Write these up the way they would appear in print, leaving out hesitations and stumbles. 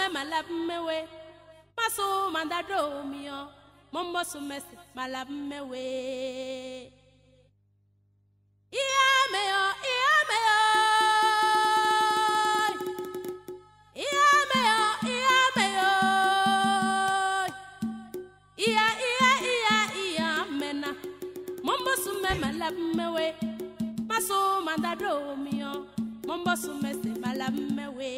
sume malab mewe. Masu mandado mio. Mombo sumesi malab mewe. Iya meyo, iya meyo. Iya meyo, iya meyo. Iya, iya, iya, iya mena. Mombo sume malab mewe. Masu mandado mio. Mombo sumesi malab mewe.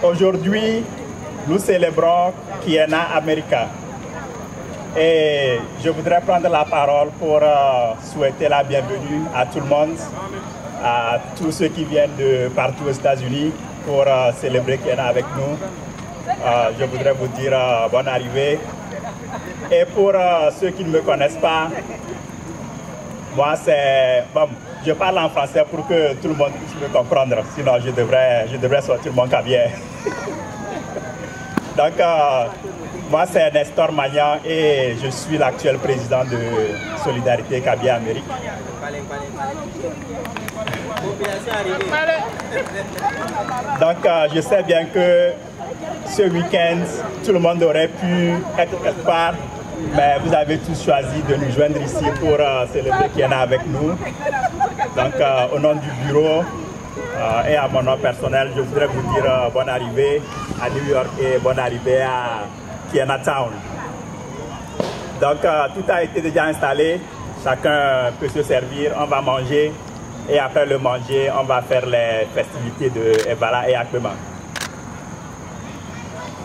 Aujourd'hui, nous célébrons Kiena America. Et je voudrais prendre la parole pour souhaiter la bienvenue à tout le monde, à tous ceux qui viennent de partout aux États-Unis pour célébrer Kiena avec nous. Je voudrais vous dire bonne arrivée. Et pour ceux qui ne me connaissent pas, moi c'est... Bon, je parle en français pour que tout le monde puisse me comprendre, sinon je devrais sortir mon caviar. Donc, moi c'est Nestor Magnan et je suis l'actuel président de Solidarité Kabia Amérique. Donc, je sais bien que ce week-end, tout le monde aurait pu être quelque part, mais vous avez tous choisi de nous joindre ici pour célébrer Kiena avec nous. Donc, au nom du bureau et à mon nom personnel, je voudrais vous dire bonne arrivée à New York et bonne arrivée à Kiena Town. Donc, tout a été déjà installé. Chacun peut se servir. On va manger. Et après le manger, on va faire les festivités de Ebala et Akbema.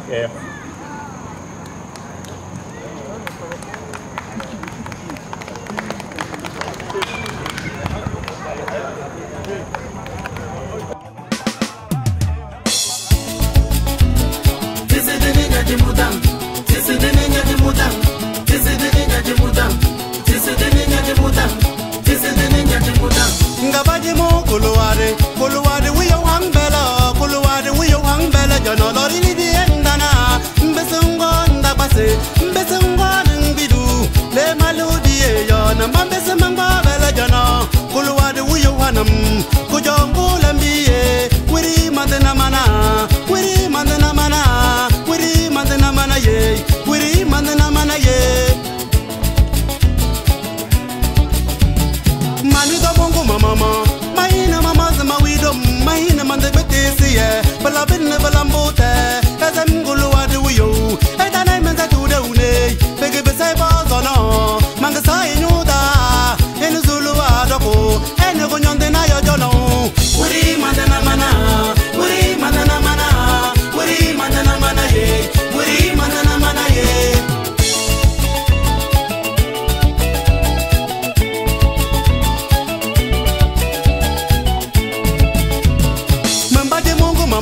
Okay. Kuluwade wiyo hang bela jono lori li di endana mbesungo ndabase mbesungo ngidu le maludi yo na mbese mangwa bela jono kuluwade wiyo hanam kujongu lambiye wiri mandena mana wiri mandena mana wiri mandena mana ye wiri mandena mana ye mani do bongo mama mahina mama zama widom mahina mande betisi ye bala binne bala mbote ezem guluwade wiyo etana menza tude une bege besai bozono manga sai nyuda enu zuluwa doko enu gonyonde na yo jono wuri mandana mana wuri mandana mana wuri mandana mana ye wuri mandana mana ye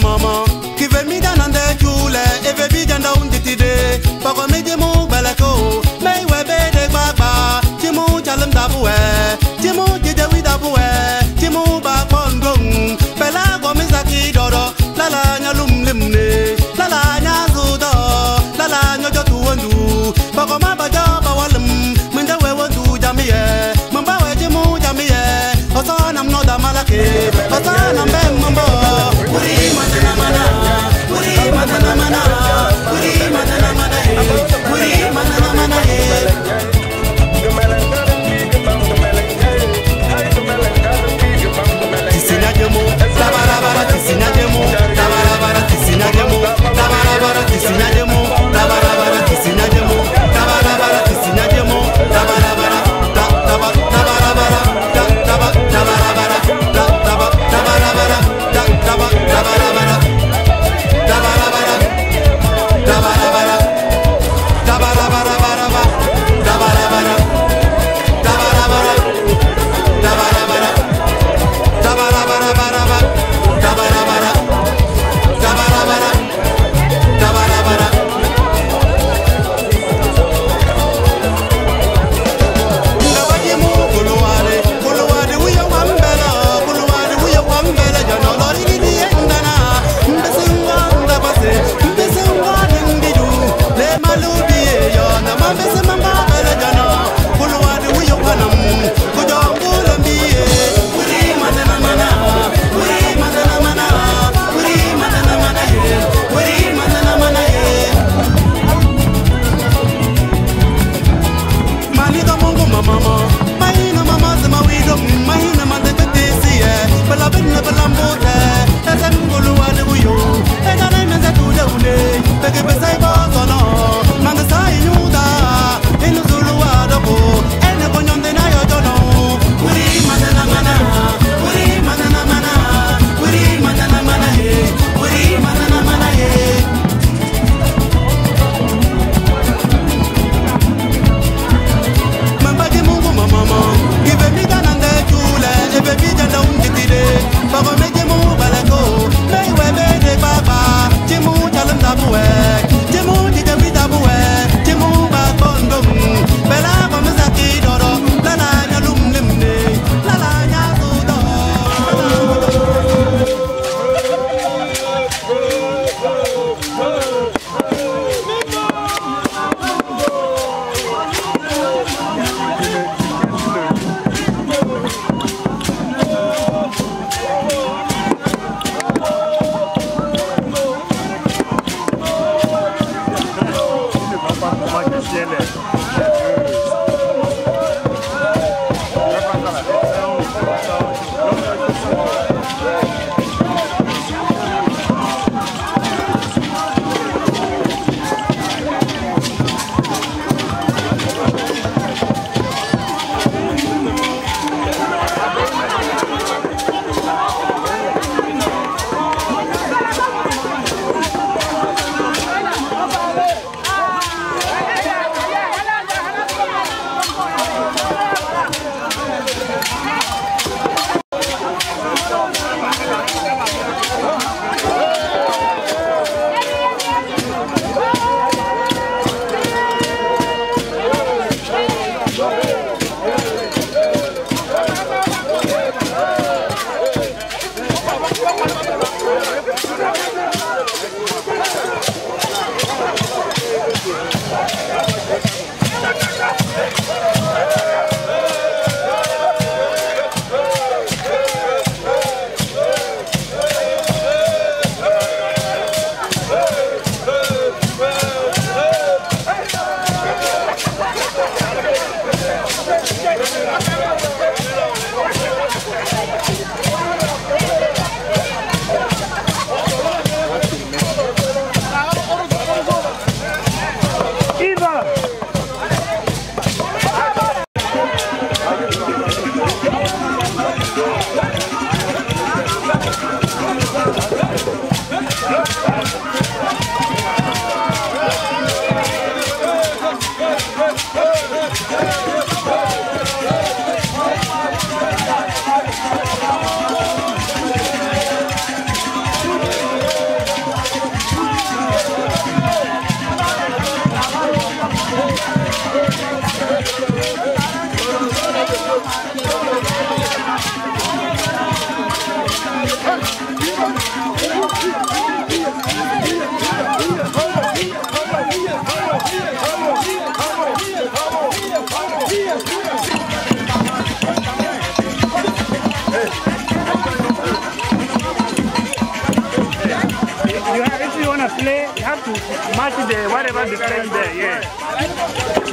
mama kive mi danande jule eve bi janda unditide pako mi jimu beleko mei webe de gbagba jimu chalem dabuwe jimu jide wi dabuwe jimu ba kondong bela go mi zaki dodo lala nya lumlimne lala nya zudo lala nya jotu wondu pako ma ba jo ba walum minda we wondu jamiye mamba we jimu jamiye osa nam no da malake osa nam be mambo wuri mandana mana wuri mandana mana wuri mandana mana wuri mandana mana tisina demo tabarabara tisina demo tabarabara tisina demo If you want to play, you have to match the whatever they're playing there. Yeah.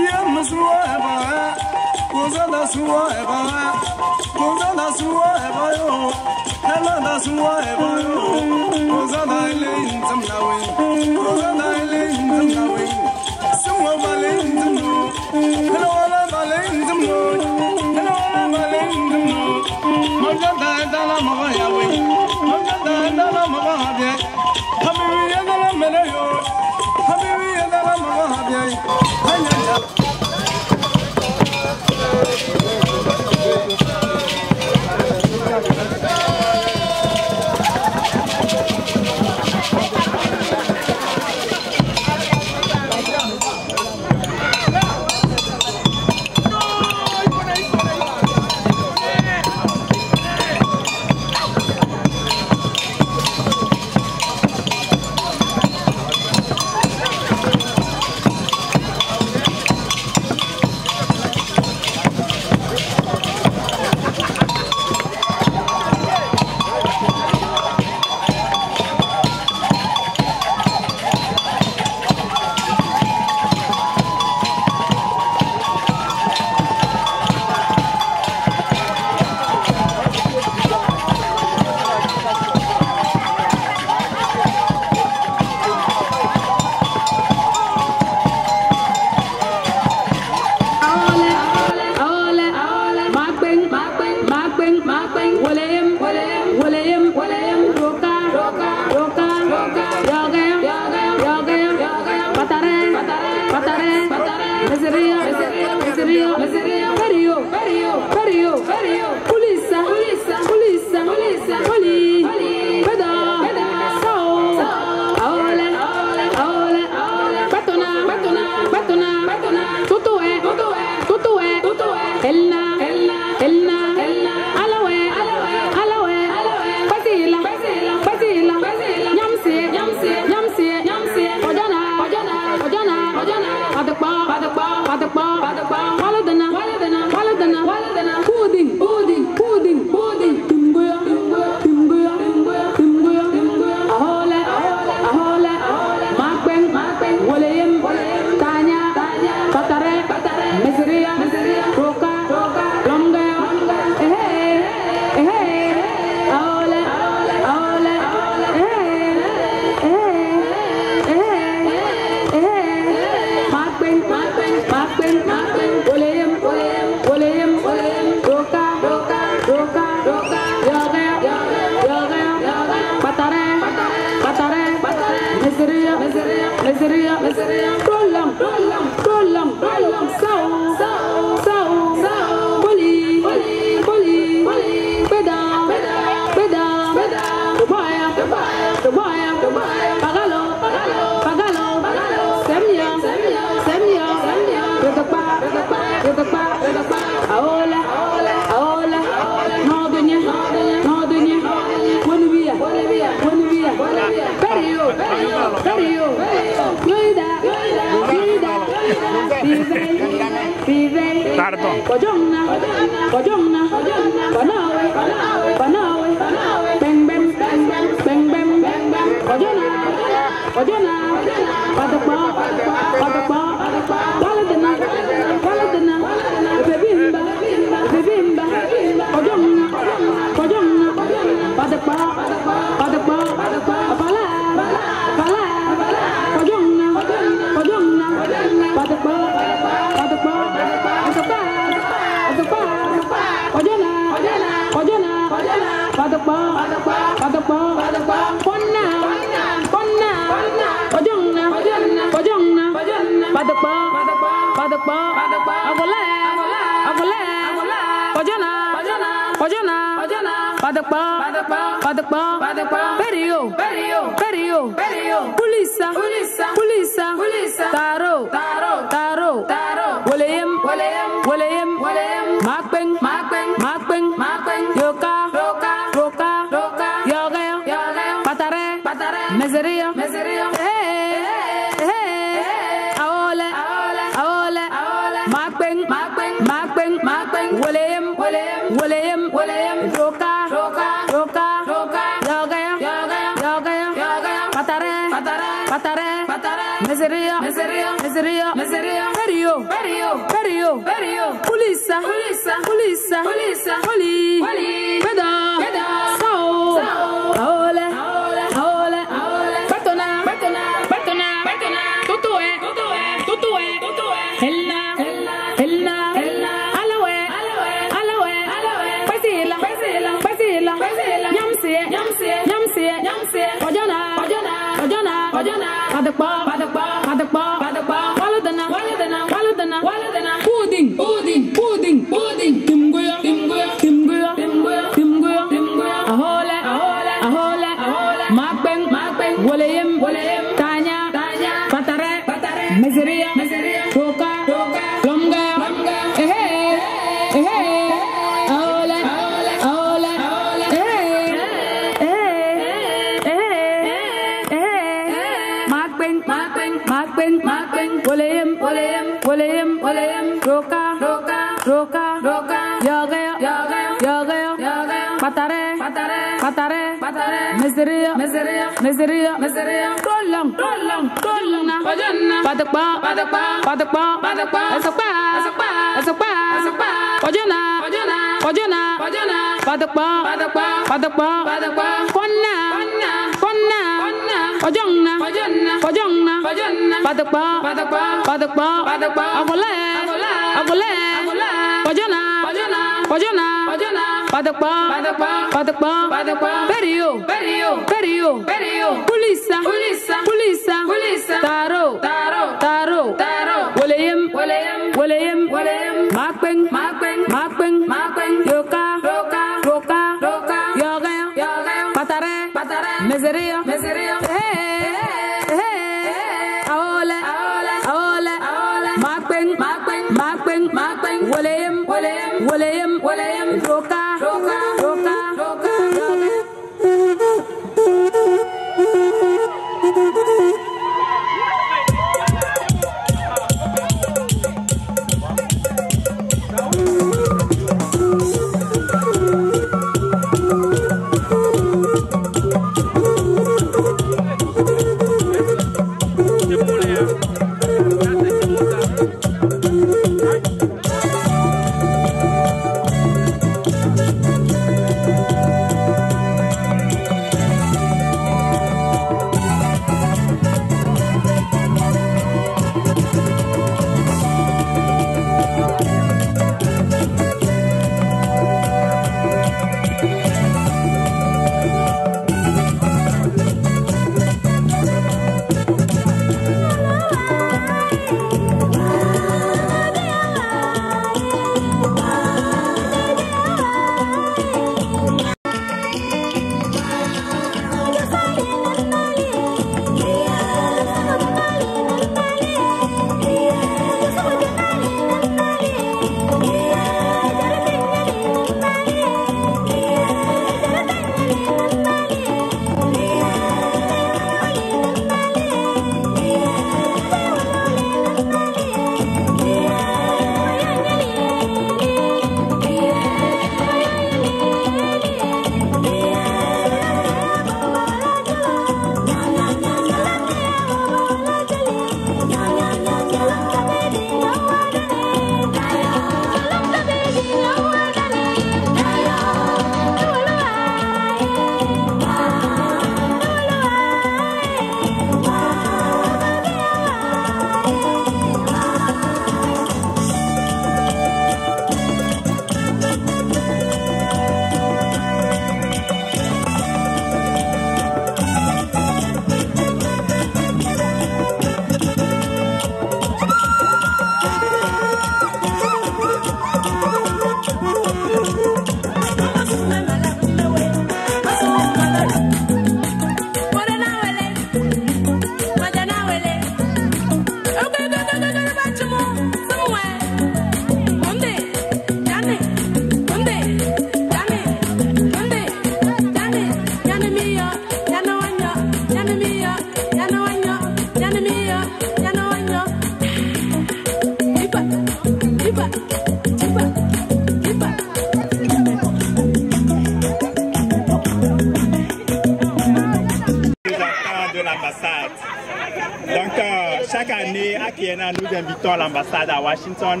Chaque année, à Kiena, nous invitons l'ambassade à Washington.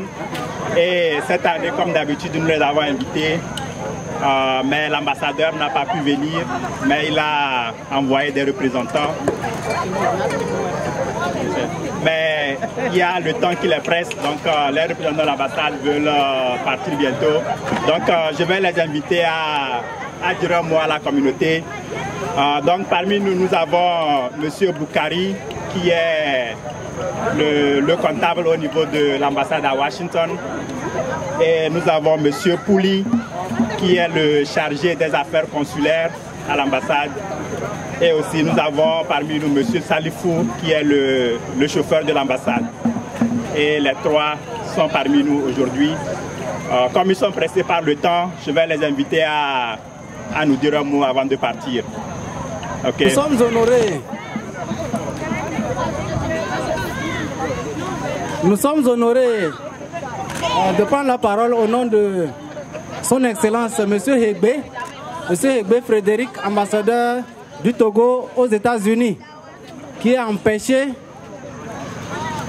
Et cette année, comme d'habitude, nous les avons invités. Mais l'ambassadeur n'a pas pu venir, mais il a envoyé des représentants. Mais il y a le temps qui les presse, donc les représentants de l'ambassade veulent partir bientôt. Donc je vais les inviter à dire un mot à la communauté. Donc parmi nous, nous avons M. Boukari, qui est le comptable au niveau de l'ambassade à Washington. Et nous avons M. Pouli, qui est le chargé des affaires consulaires à l'ambassade. Et aussi nous avons parmi nous M. Salifou, qui est le chauffeur de l'ambassade. Et les trois sont parmi nous aujourd'hui. Comme ils sont pressés par le temps, je vais les inviter à nous dire un mot avant de partir. Okay. Nous sommes honorés. Nous sommes honorés de prendre la parole au nom de Son Excellence M. Hegbe, M. Hegbe Frédéric, ambassadeur du Togo aux États-Unis, qui est empêché.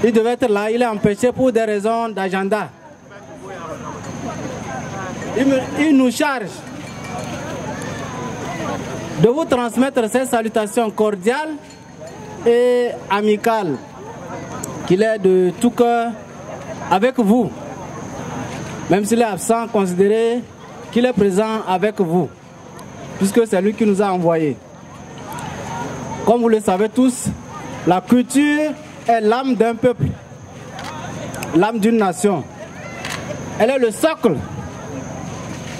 Il devait être là, il est empêché pour des raisons d'agenda. Il nous charge de vous transmettre ces salutations cordiales et amicales, qu'il est de tout cœur avec vous. Même s'il est absent, considérez qu'il est présent avec vous, puisque c'est lui qui nous a envoyés. Comme vous le savez tous, la culture est l'âme d'un peuple, l'âme d'une nation. Elle est le socle,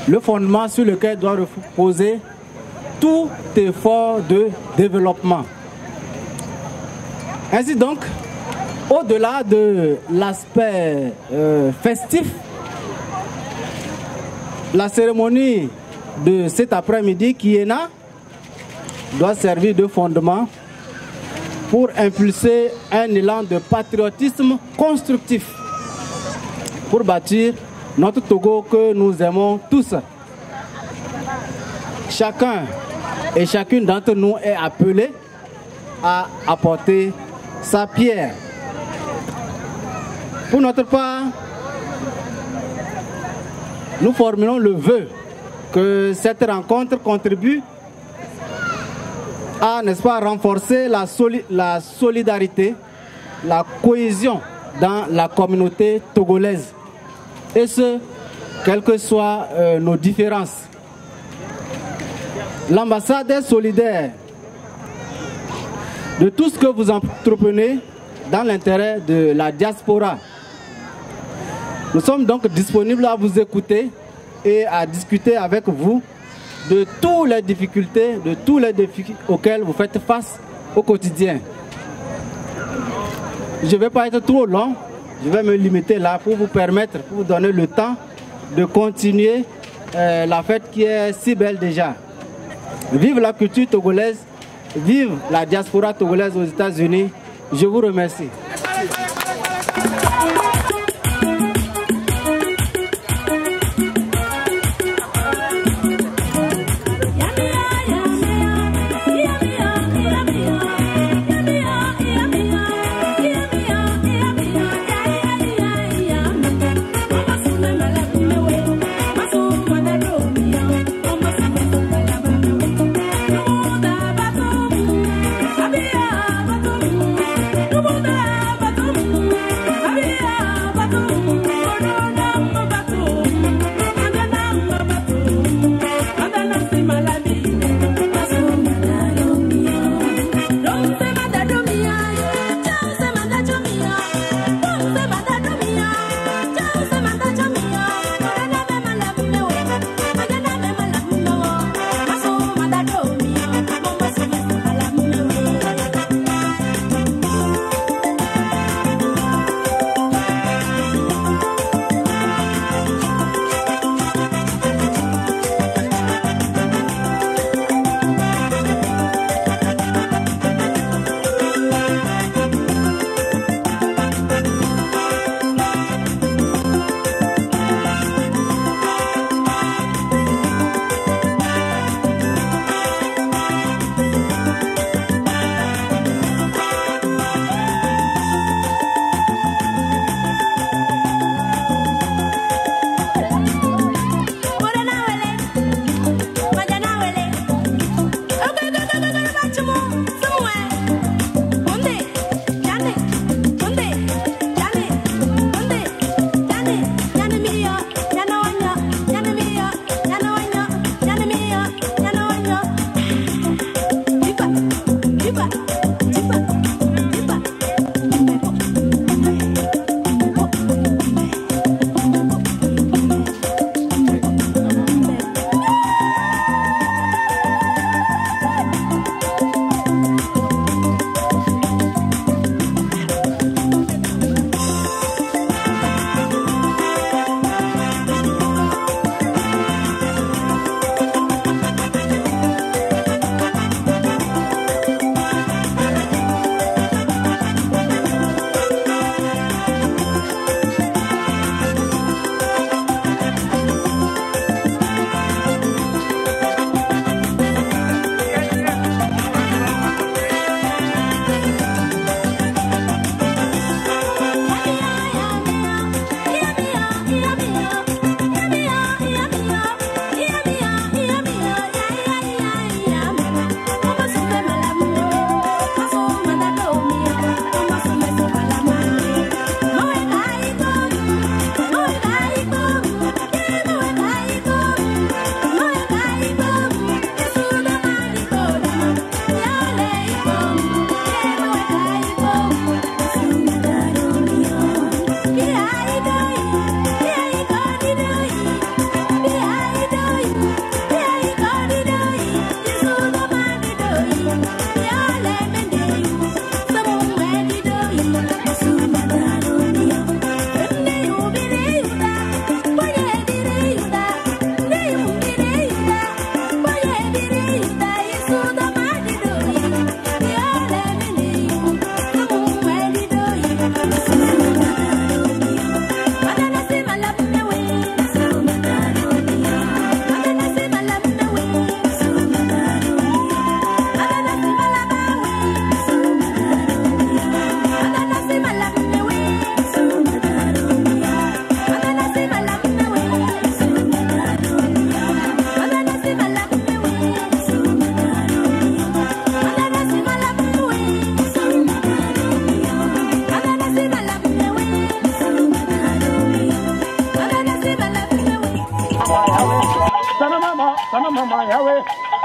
le fondement sur lequel doit reposer tout effort de développement. Ainsi donc, au-delà de l'aspect festif, la cérémonie de cet après-midi, Kiena, doit servir de fondement pour impulser un élan de patriotisme constructif pour bâtir notre Togo que nous aimons tous. Chacun et chacune d'entre nous est appelé à apporter sa pierre. Pour notre part, nous formulons le vœu que cette rencontre contribue à, n'est-ce pas, renforcer la solidarité, la cohésion dans la communauté togolaise. Et ce, quelles que soient nos différences. L'ambassade est solidaire de tout ce que vous entreprenez dans l'intérêt de la diaspora. Nous sommes donc disponibles à vous écouter et à discuter avec vous de toutes les difficultés, de tous les défis auxquels vous faites face au quotidien. Je ne vais pas être trop long, je vais me limiter là pour vous permettre, pour vous donner le temps de continuer la fête qui est si belle déjà. Vive la culture togolaise, vive la diaspora togolaise aux États-Unis. Je vous remercie. Bye.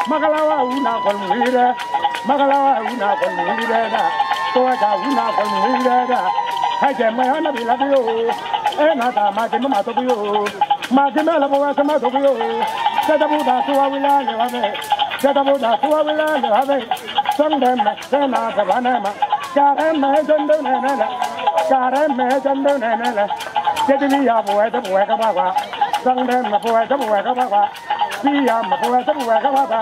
Magalawa una con muire, Magalawa una con muire da, toda una con muire da. Haje mayana bilabiyo, nada majema matobiyo, majema la boa matobiyo. Sada buda tuwa wila lewabe, sada buda tuwa wila lewabe. Sangdem sena kabanema, kareme jendo nenela, kareme jendo nenela. Jadi dia boa kababa, sangdem boa kababa. Dia boa kababa,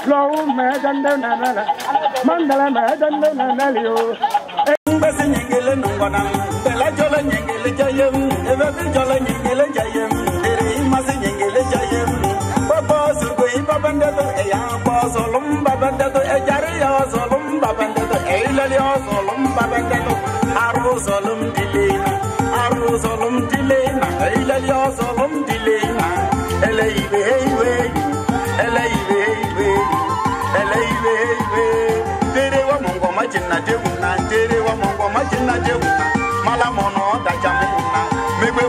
low me jendo nenela, mandala me jendo nenelio. Besi nyengele nungwana, bela jola nyengele jayem, evebi jola nyengele jayem, ere imasi nyengele jayem. Baba sugoi babandato, eya solum babandato, ejari ya solum babandato, eilali ya solum babandato, aru solum dilena, eilali ya solum dilena, eleiwe heiwe, eleiwe heiwe, eleiwe heiwe. Tere wa mongo majina jewuna, tere wa mongo majina jewuna, malamono da jamuna, megbe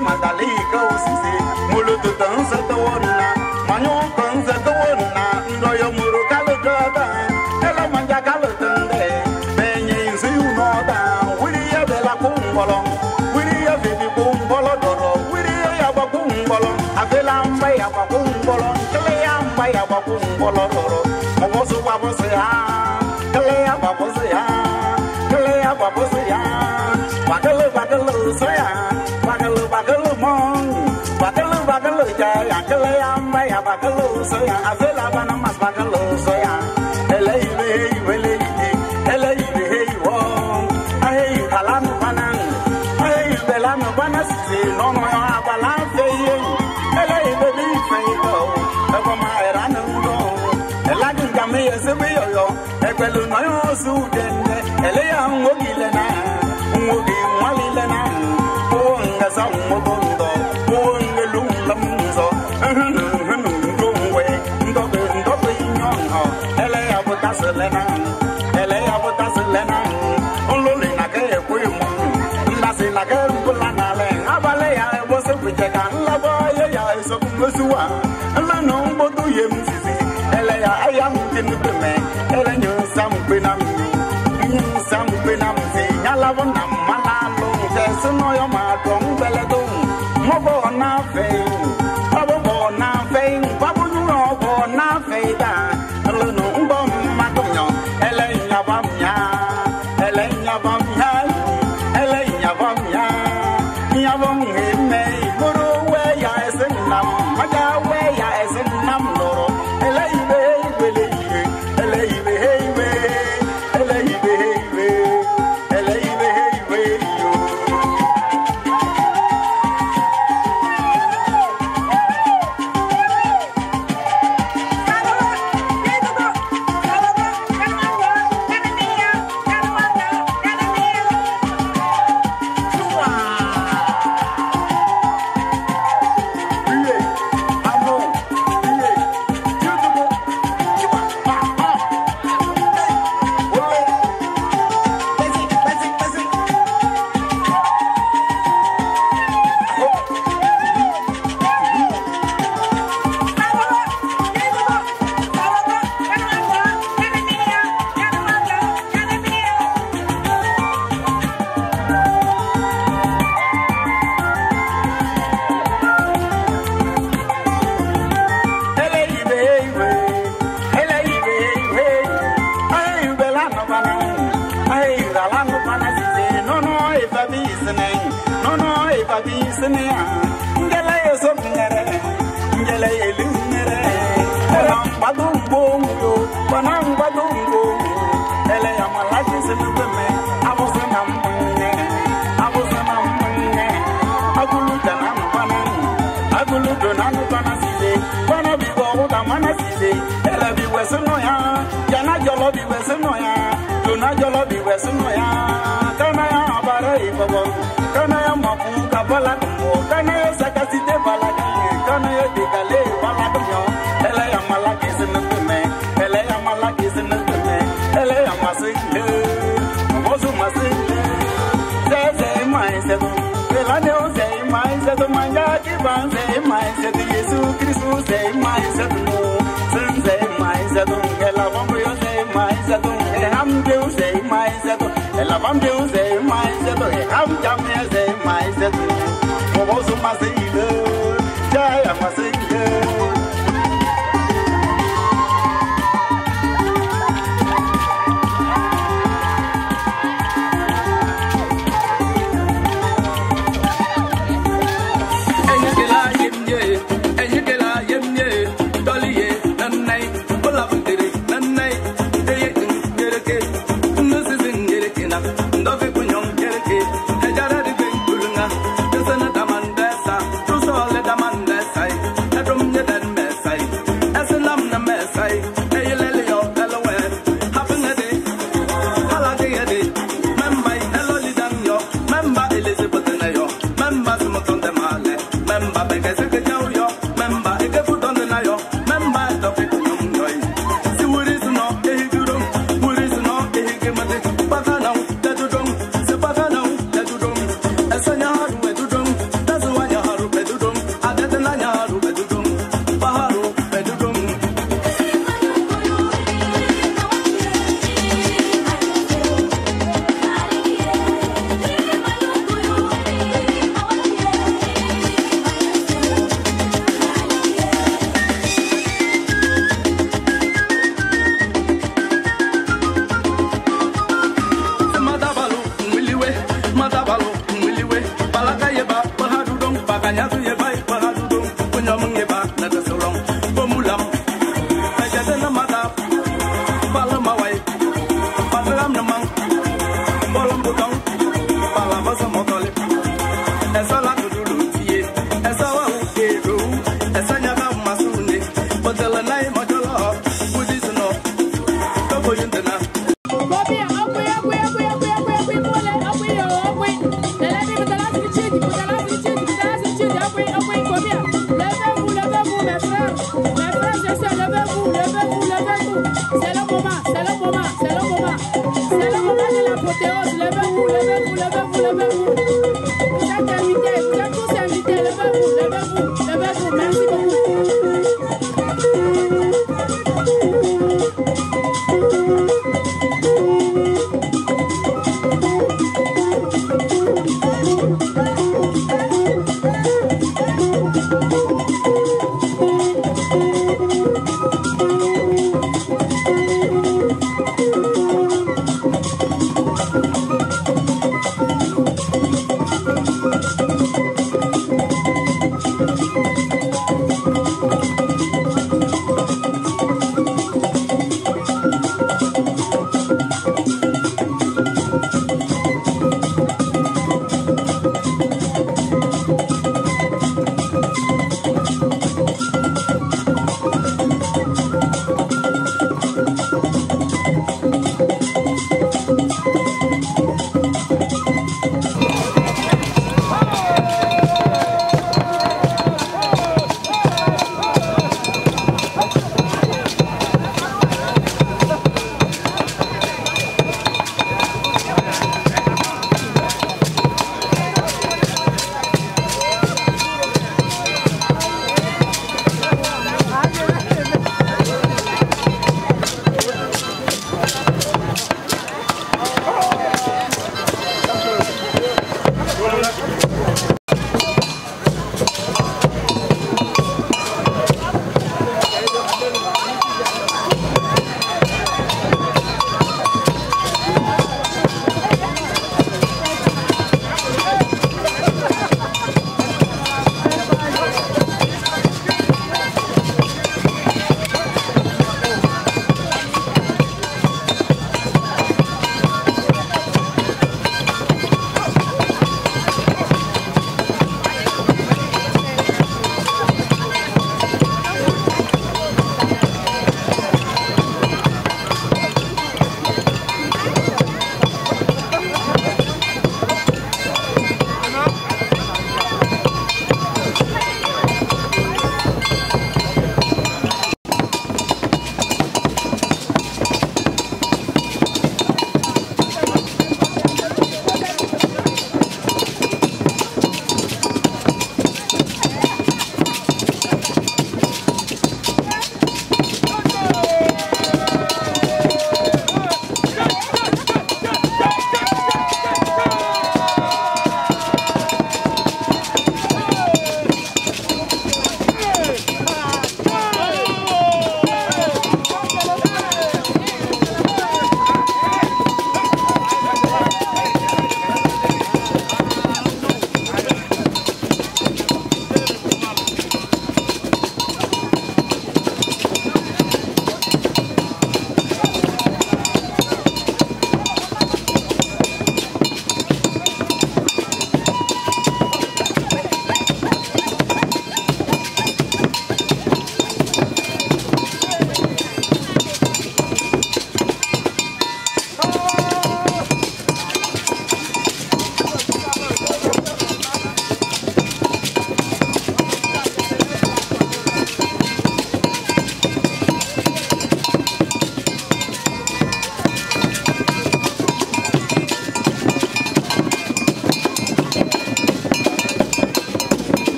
mandaliko sisi, mulutu dansa tawona, manyo dansa tawona, ndoyo muru kalu jaba, ela manja kalu tende, benye insi unoda, wiri ya bela kumbolo, wiri ya bibi kumbolo doro, wiri ya bakumbolo, avela mba ya bakumbolo, kele ya mba ya bakumbolo doro. Babosu ya, kalea babosu ya, kalea babosu ya, bagalu saya, bagalu mong, bagalu jaya, kalea maya bagalu saya, avela bana mas bagalu saya, elei wong, ahei kalanu banang, ahei belanu banas, nono abalan feye, elei beli feyo, ego maeranu do. Eladun kami esebe yoyo, ekwelu no yo sudende, eleya ngogile na, ngogi mwalile na, uonga sa mwobondo, uonga lumlamzo, ndongwe, ndobe nyongo, eleya butasile na, ululi na ke ekwimu, ndasi na ke mbulanale, abale ya ebose kujeka, nlabo ya esokumwesuwa, nlano mbodu ye msisi, eleya ayam tinupeme, ele nyusam penamzi, nyalavo na malalo, jesuno yo madong beledong, mobo na fei, babu nyuro bo na fei da, eleno mbom matonyo, ele nyabamya, nyabong hime, muru we ya esenam, maja we ya esenam loro, mais cedo, Cristo sei mais adu, sei mais adu, ela vamos eu sei mais adu, ram Deus sei mais adu, ela vamos Deus sei mais adu, ram jamais sei mais adu, o vosso maceiro, já é maceiro. Ndove kunyong jereke, hejara de ben kulunga.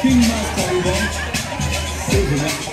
King Master Event. C'est vrai.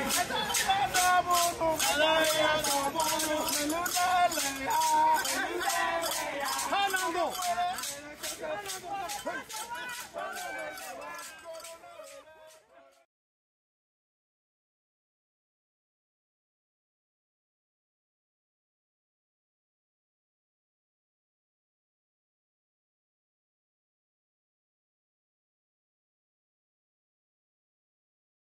Hello.